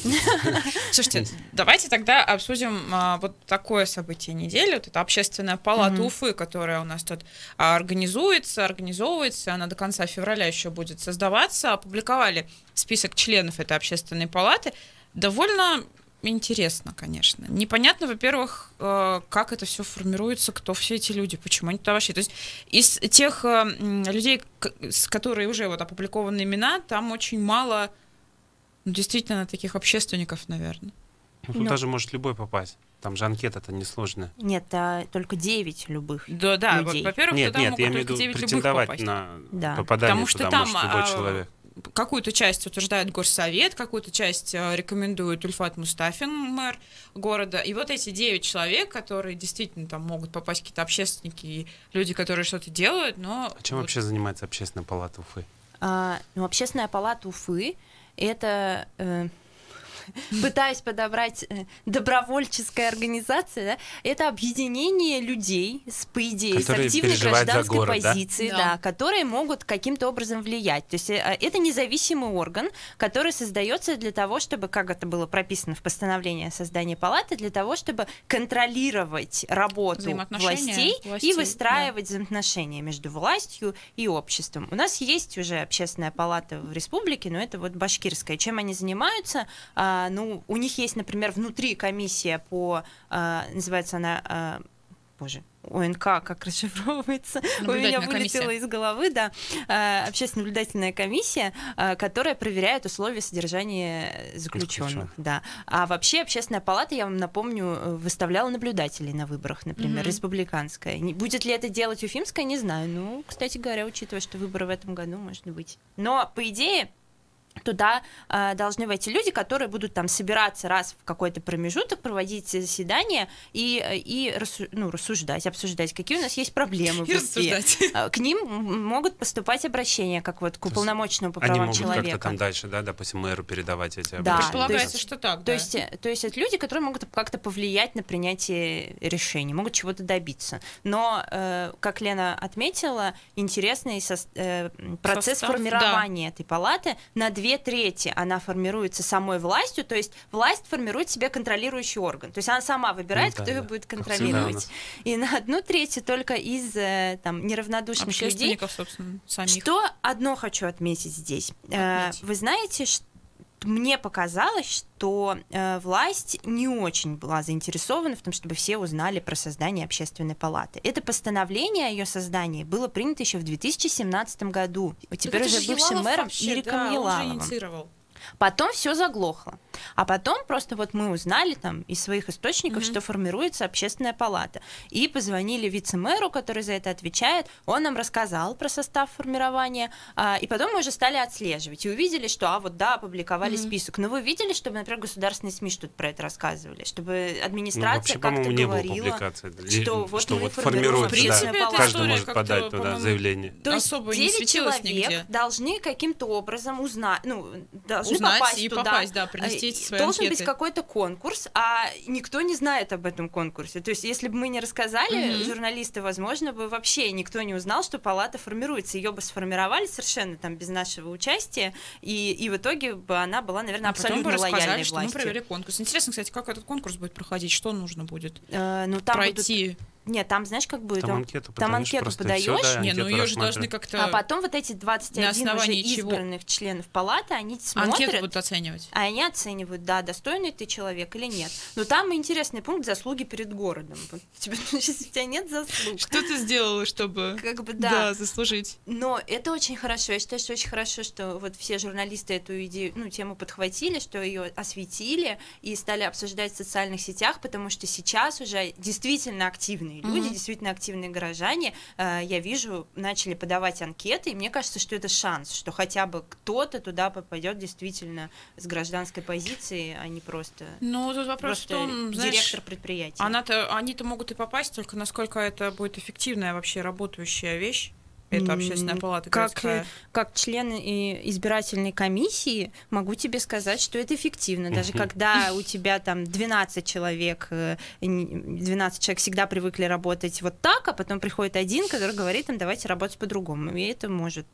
Слушайте, давайте тогда обсудим вот такое событие недели. Вот это Общественная палата Уфы, которая у нас тут организовывается. Она до конца февраля еще будет создаваться. Опубликовали список членов этой общественной палаты. Довольно интересно, конечно. Непонятно, во-первых, как это все формируется, кто все эти люди, почему они туда вошли. То есть из тех людей, с которые уже вот опубликованы имена, там очень мало... Действительно, таких общественников, наверное. Ну, даже может любой попасть. Там же анкета-то несложная. Нет, только 9 любых людей. Да, вот, во-первых, нет, туда могут я имею в виду претендовать на попадание туда может любой человек. Какую-то часть утверждает горсовет, какую-то часть рекомендует Ульфат Мустафин, мэр города. И вот эти 9 человек, которые действительно там могут попасть какие-то общественники и люди, которые что-то делают, но... А чем вообще занимается Общественная палата Уфы? Общественная палата Уфы — это... пытаюсь подобрать добровольческая организация, да? Это объединение людей по идее, с активной гражданской город, позиции, да, которые могут каким-то образом влиять. То есть это независимый орган, который создается для того, чтобы, как это было прописано в постановлении о создании палаты, для того, чтобы контролировать работу властей и выстраивать взаимоотношения между властью и обществом. У нас есть уже общественная палата в республике, но это вот башкирская. Чем они занимаются? Ну, у них есть, например, внутри комиссия по, называется она, ОНК, как расшифровывается, у меня вылетело из головы, да, общественная наблюдательная комиссия, которая проверяет условия содержания заключенных, да. А вообще общественная палата, я вам напомню, выставляла наблюдателей на выборах, например, республиканская. Будет ли это делать уфимская, не знаю. Ну, кстати говоря, учитывая, что выборы в этом году, может быть. Но, по идее, туда должны войти люди, которые будут там собираться раз в какой-то промежуток, проводить заседания и рассуждать, обсуждать, какие у нас есть проблемы. К ним могут поступать обращения, как вот к уполномоченному по правам человека. Они могут как-то там дальше, да, допустим, мэру передавать эти обращения. Предполагается, что так, да. То есть это люди, которые могут как-то повлиять на принятие решений, могут чего-то добиться. Но, как Лена отметила, интересный процесс формирования этой палаты. На 2/3 она формируется самой властью, то есть власть формирует себе контролирующий орган. То есть она сама выбирает, кто ее будет контролировать. И на 1/3 только из там, неравнодушных людей. Собственно, самих. Что одно хочу отметить здесь. Вы знаете, что мне показалось, что власть не очень была заинтересована в том, чтобы все узнали про создание общественной палаты. Это постановление о ее создании было принято еще в 2017 году. Теперь уже бывшим мэром Ириком Елаловым. Потом все заглохло. А потом просто вот мы узнали там из своих источников, что формируется общественная палата. И позвонили вице-мэру, который за это отвечает. Он нам рассказал про состав формирования. И потом мы уже стали отслеживать. И увидели, что, опубликовали список. Но вы видели, чтобы, например, государственные СМИ что-то про это рассказывали? Чтобы администрация как-то говорила, что вот формируется, каждый может подать туда заявление. То есть 9 человек должны каким-то образом узнать, должны попасть туда. Принести свои должен анкеты. быть какой-то конкурс, а никто не знает об этом конкурсе. То есть, если бы мы не рассказали, журналисты, возможно, бы вообще никто не узнал, что палата формируется. Ее бы сформировали совершенно там без нашего участия, и в итоге бы она была, наверное, абсолютно лояльной властью. Мы провели конкурс. Интересно, кстати, как этот конкурс будет проходить, что нужно будет пройти? Нет, там, знаешь, как будет? Там анкету подаешь. Ее же должны как-то... А потом вот эти 21 уже избранных членов палаты, они смотрят... Анкету будут оценивать. А они оценивают, да, достойный ты человек или нет. Но там интересный пункт — заслуги перед городом. Если у тебя нет заслуг... Что ты сделала, чтобы заслужить? Но это очень хорошо. Я считаю, что очень хорошо, что вот все журналисты эту идею, тему подхватили, что ее осветили и стали обсуждать в социальных сетях, потому что сейчас уже действительно активные активные люди, действительно активные горожане. Я вижу, начали подавать анкеты, и мне кажется, что это шанс, что хотя бы кто-то туда попадет действительно с гражданской позиции, а не просто, тут вопрос в том, директор предприятия. Они-то могут и попасть, только насколько это будет эффективная вообще работающая вещь. Это общественная палата городская. Как член избирательной комиссии могу тебе сказать, что это эффективно. Даже когда у тебя там 12 человек всегда привыкли работать вот так, а потом приходит один, который говорит им, давайте работать по-другому. И это может,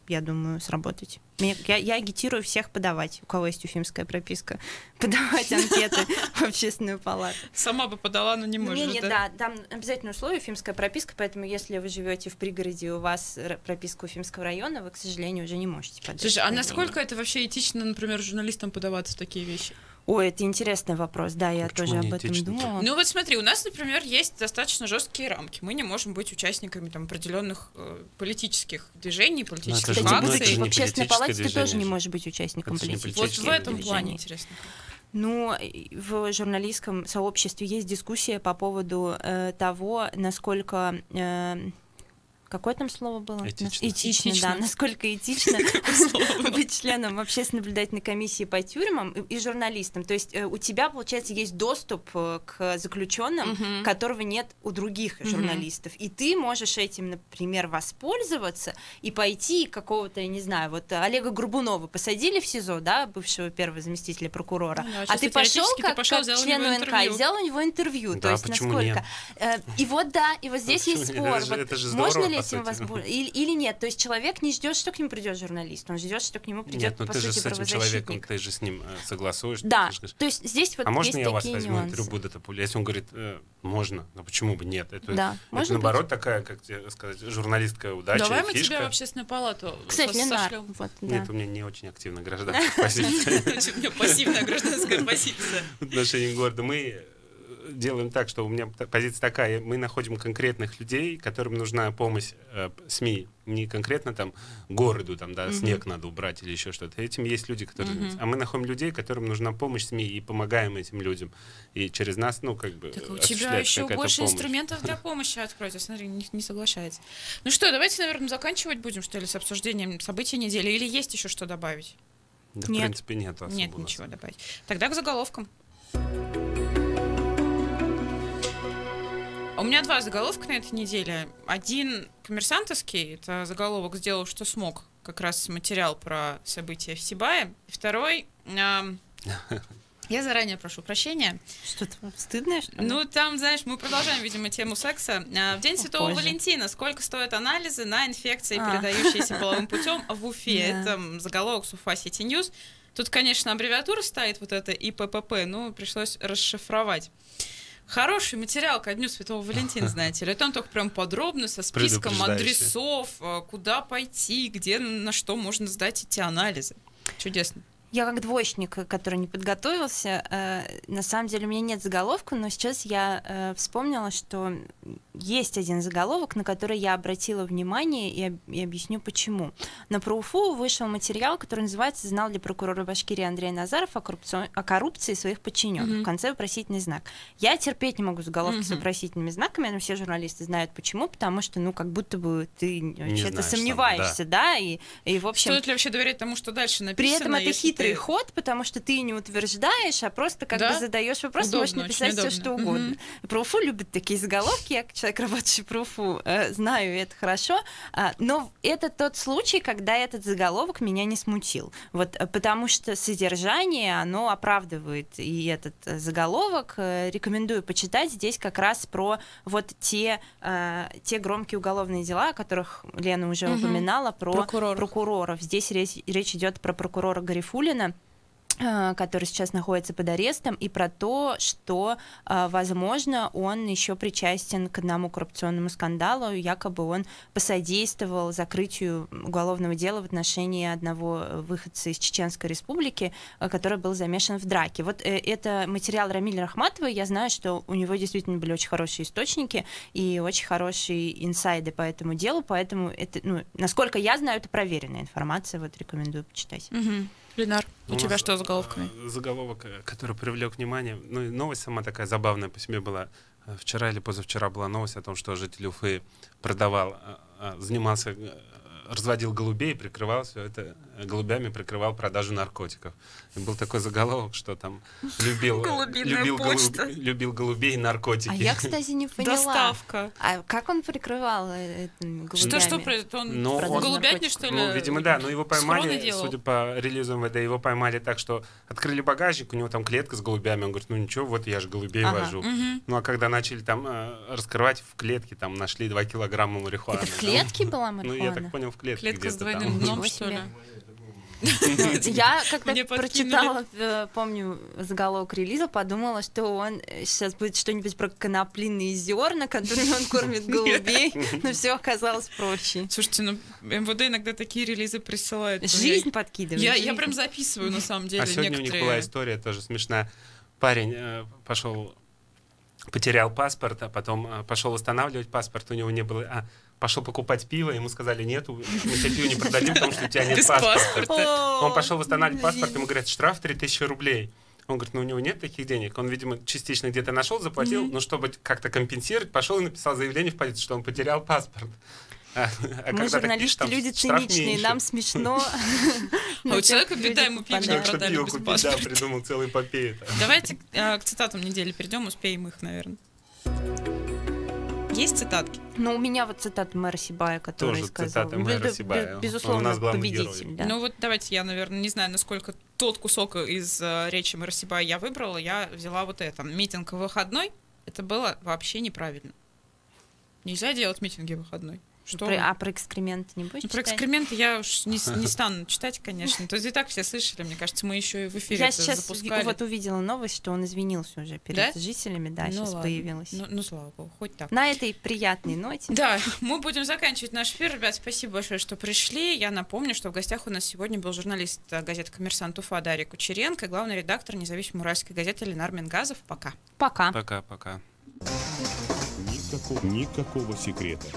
я думаю, сработать. Я агитирую всех подавать, у кого есть уфимская прописка, подавать анкеты в общественную палату. Сама бы подала, но не может, да? Там обязательно условие уфимская прописка, поэтому если вы живете в пригороде, у вас прописка Уфимского района, вы, к сожалению, уже не можете подать. Слушай, а насколько это вообще этично, например, журналистам подаваться в такие вещи? Ой, это интересный вопрос, да, я тоже об этом думала. Ну вот смотри, у нас, например, есть достаточно жесткие рамки. Мы не можем быть участниками там определенных политических движений, политических акций. В общественной палате ты тоже не можешь быть участником политических Вот в этом плане интересно. Ну, в журналистском сообществе есть дискуссия по поводу того, насколько... Какое там слово было? Этично, да. Насколько этично быть членом общественной наблюдательной комиссии по тюрьмам и журналистам. То есть у тебя, получается, есть доступ к заключенным, которого нет у других журналистов. И ты можешь этим, например, воспользоваться и пойти какого-то, я не знаю, вот Олега Горбунова посадили в СИЗО, да, бывшего первого заместителя прокурора, а ты пошел как член УНК и взял у него интервью. То есть насколько... И вот здесь есть спор. Можно ли этим воспользоваться или нет? То есть человек не ждет, что к нему придет журналист, он ждет, что к нему придет, по сути, правозащитник. Нет, ты же с этим человеком, ты же с ним согласуешь. Да, то есть здесь вот а есть можно я у вас такие возьму нюансы. интервью, буду это пулять? Если он говорит, можно, но почему бы нет? Это быть. наоборот такая, как тебе сказать, журналистская удача. Давай мы фишка. тебя в общественную палату сошлем. Нет, у меня не очень активная гражданская позиция. У меня пассивная гражданская позиция. В отношении города мы делаем так, что у меня позиция такая, мы находим конкретных людей, которым нужна помощь СМИ, не конкретно там городу, там, да, снег надо убрать или еще что-то. Этим есть люди, которые... А мы находим людей, которым нужна помощь СМИ, и помогаем этим людям. И через нас, ну, как бы... Так у тебя еще больше инструментов для помощи откроется. Смотри, не соглашается. Ну что, давайте, наверное, заканчивать будем, что ли, с обсуждением событий недели, или есть еще что добавить? Да, нет. В принципе, нет. Нет ничего добавить. Тогда к заголовкам. У меня два заголовка на этой неделе. Один коммерсантовский, это заголовок «Сделал, что смог», как раз материал про события в Сибае. Второй, я заранее прошу прощения. Что-то стыдное, что ли? Ну, там, знаешь, мы продолжаем, видимо, тему секса. В День Святого Валентина сколько стоят анализы на инфекции, передающиеся половым путем в Уфе? Это заголовок с Уфа Сити Ньюс. Тут, конечно, аббревиатура стоит, вот это ИППП, но пришлось расшифровать. Хороший материал ко Дню Святого Валентина, знаете ли. Там только прям подробно, со списком адресов, куда пойти, где, на что можно сдать эти анализы. Чудесно. Я как двоечник, который не подготовился, на самом деле у меня нет заголовка, но сейчас я вспомнила, что есть один заголовок, на который я обратила внимание и объясню почему. На ПроУФУ вышел материал, который называется «Знал ли прокурор Башкирии Андрей Назаров о коррупции своих подчиненных?» В конце вопросительный знак. Я терпеть не могу заголовки с вопросительными знаками, но все журналисты знают почему, потому что, ну, как будто бы ты вообще-то сомневаешься, да, и в общем... Стоит ли вообще доверять тому, что дальше написано? При этом это хитрый ход, потому что ты не утверждаешь, а просто как бы задаешь вопрос, можешь написать все, что угодно. ПроУФУ любит такие заголовки, я, как человек, работающий в ПроУФУ, знаю это хорошо, но это тот случай, когда этот заголовок меня не смутил. Вот, потому что содержание, оно оправдывает и этот заголовок. Рекомендую почитать здесь как раз про вот те громкие уголовные дела, о которых Лена уже упоминала, про прокуроров. Здесь речь идет про прокурора Гарифуллина, который сейчас находится под арестом, и про то, что, возможно, он еще причастен к одному коррупционному скандалу, якобы он посодействовал закрытию уголовного дела в отношении одного выходца из Чеченской Республики, который был замешан в драке. Вот это материал Рамиля Рахматова, я знаю, что у него действительно были очень хорошие источники и очень хорошие инсайды по этому делу, поэтому это, ну, насколько я знаю, это проверенная информация, вот рекомендую почитать. Ленар, у тебя что с заголовками? Заголовок, который привлек внимание, ну, новость сама такая забавная по себе была. вчера или позавчера была новость о том, что житель Уфы разводил голубей, прикрывал все это голубями, прикрывал продажу наркотиков. И был такой заголовок, что там любил голубей и наркотики. А я, кстати, не поняла. Доставка. А как он прикрывал голубями? Что произошло? Он в голубятне, что ли? Ну, видимо, да. Но его поймали, судя по релизу МВД, его поймали так, что открыли багажник, у него там клетка с голубями. Он говорит, ну ничего, вот я же голубей вожу. Ну, а когда начали там раскрывать в клетке, там нашли 2 килограмма марихуаны. Это в клетке была марихуана? Ну, я так понял, в клетке. Клетка с двойным дном, что ли? Я, когда прочитала, помню, заголовок релиза, подумала, что он сейчас будет что-нибудь про конопляные зерна, которыми он кормит голубей, но все оказалось проще. Слушайте, ну МВД иногда такие релизы присылают. Жизнь подкидывает. Я прям записываю, на самом деле, некоторые. А сегодня у них была история тоже смешная. Парень потерял паспорт, а потом пошел восстанавливать паспорт, у него не было... Пошел покупать пиво, ему сказали, нет, мы тебе пиво не продадим, потому что у тебя нет паспорта. Он пошел восстанавливать паспорт, ему говорят, штраф 3000 рублей. Он говорит, ну у него нет таких денег. Он, видимо, частично где-то нашел, заплатил, но чтобы как-то компенсировать, пошел и написал заявление в полицию, что он потерял паспорт. Мы журналисты, люди циничные, нам смешно. А у человека беда, ему пиво не продали без паспорта. Да, придумал целую эпопею. Давайте к цитатам недели перейдем, успеем их, наверное. Есть цитатки? Ну, у меня вот цитата мэра Сибая, который тоже сказал. Цитата мэра Сибая. Безусловно, победитель. Да. Ну вот давайте я, наверное, не знаю, насколько тот кусок из речи мэра Сибая я выбрала. Я взяла вот это. Митинг в выходной. Это было вообще неправильно. Нельзя делать митинги в выходной. А про экскременты не будешь читать? Про экскременты я уж не стану читать, конечно. То есть и так все слышали, мне кажется, мы еще и в эфире я сейчас запускали. Вот увидела новость, что он извинился уже перед жителями, да, сейчас появилась. Ну, слава богу, хоть так. На этой приятной ноте. Да, мы будем заканчивать наш эфир. Ребят, спасибо большое, что пришли. Я напомню, что в гостях у нас сегодня был журналист газеты «Коммерсант Уфа» Дарья Кучеренко и главный редактор независимой уральской газеты Ленар Мингазов. Пока. Пока. Пока. Никакого секрета.